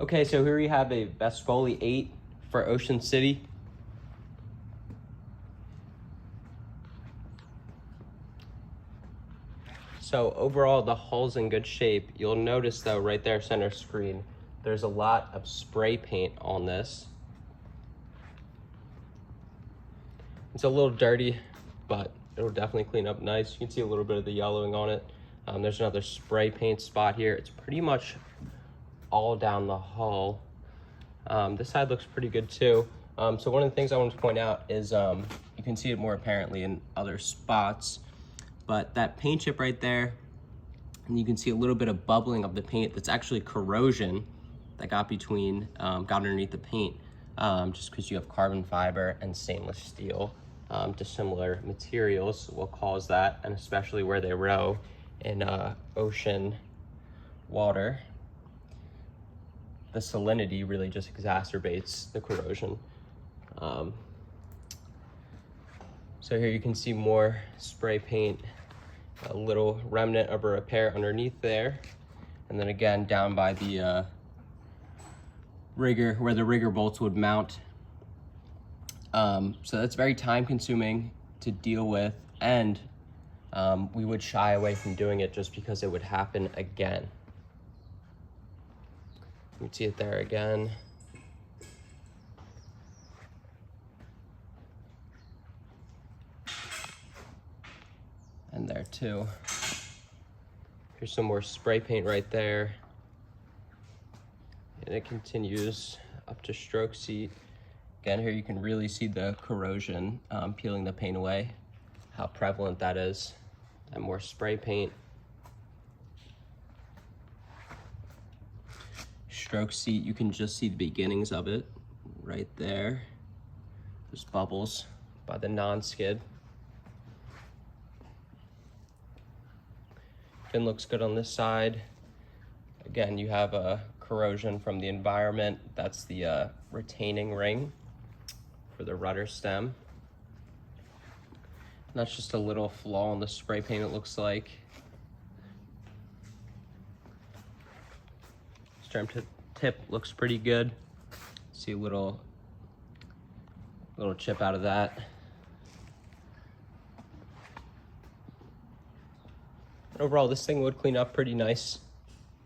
Okay, so here we have a Vespoli 8 for Ocean City. So overall, the hull's in good shape. You'll notice though, right there, center screen, there's a lot of spray paint on this. It's a little dirty, but it'll definitely clean up nice. You can see a little bit of the yellowing on it. There's another spray paint spot here. It's pretty much all down the hull. This side looks pretty good too. So one of the things I want to point out is you can see it more apparently in other spots, but that paint chip right there, and you can see a little bit of bubbling of the paint. That's actually corrosion that got underneath the paint, just because you have carbon fiber and stainless steel, dissimilar materials will cause that, and especially where they row in ocean water, the salinity really just exacerbates the corrosion. So here you can see more spray paint, a little remnant of a repair underneath there, and then again down by the rigger, where the rigger bolts would mount. So that's very time consuming to deal with, and we would shy away from doing it just because it would happen again. You can see it there again. And there too. Here's some more spray paint right there. And it continues up to stroke seat. Again, here you can really see the corrosion peeling the paint away, how prevalent that is. And more spray paint. Stroke seat, you can just see the beginnings of it right there. There's bubbles by the non-skid. Fin looks good on this side. Again, you have a corrosion from the environment. That's the retaining ring for the rudder stem. And that's just a little flaw in the spray paint, it looks like. Stern tip looks pretty good. See a little chip out of that. Overall, this thing would clean up pretty nice.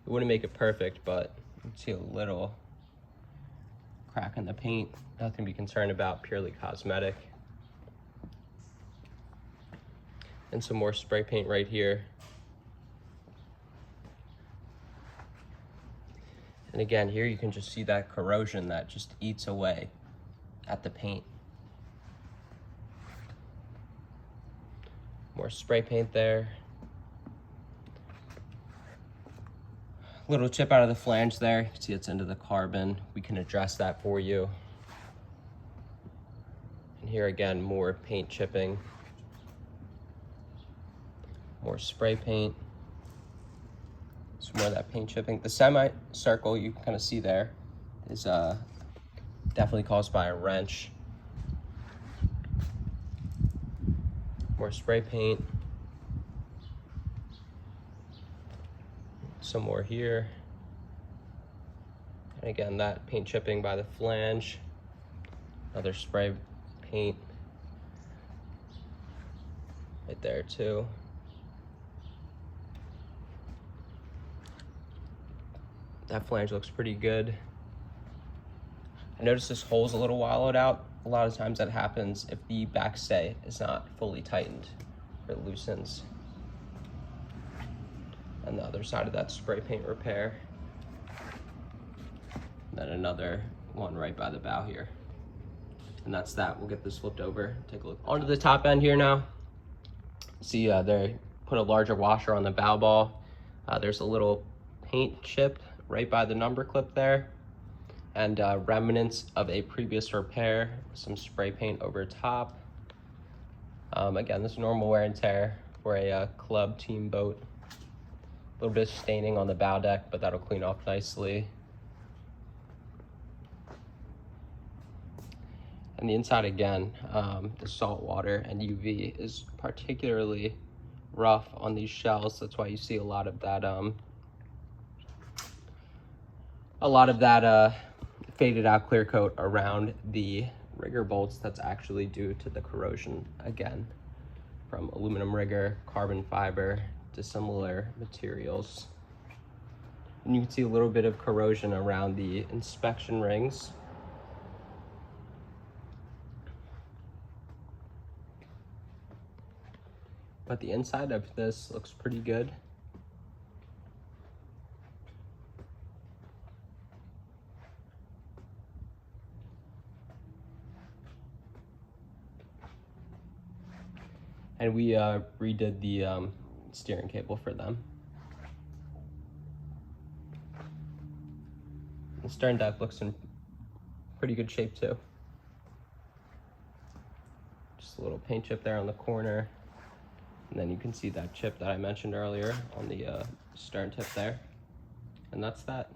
It wouldn't make it perfect, but you can see a little crack in the paint. Nothing to be concerned about, purely cosmetic. And some more spray paint right here. And again, here you can just see that corrosion that just eats away at the paint. More spray paint there. Little chip out of the flange there. You can see it's into the carbon. We can address that for you. And here again, more paint chipping. More spray paint. Some more of that paint chipping. The semicircle you can kind of see there is definitely caused by a wrench. More spray paint. Some more here. And again, that paint chipping by the flange. Another spray paint right there too. That flange looks pretty good. I noticed this hole's a little wallowed out. A lot of times that happens if the backstay is not fully tightened or it loosens. And the other side of that spray paint repair. And then another one right by the bow here. And that's that. We'll get this flipped over, take a look. Onto the top end here now. See, they put a larger washer on the bow ball. There's a little paint chip right by the number clip there, and remnants of a previous repair, some spray paint over top. Again, this is normal wear and tear for a club team boat. A little bit of staining on the bow deck, but that'll clean off nicely. And the inside again, the salt water and UV is particularly rough on these shells. That's why you see a lot of that a lot of that faded out clear coat around the rigger bolts. That's actually due to the corrosion again, from aluminum rigger, carbon fiber, dissimilar materials. And you can see a little bit of corrosion around the inspection rings. But the inside of this looks pretty good. And we redid the steering cable for them. The stern deck looks in pretty good shape too. Just a little paint chip there on the corner. And then you can see that chip that I mentioned earlier on the stern tip there. And that's that.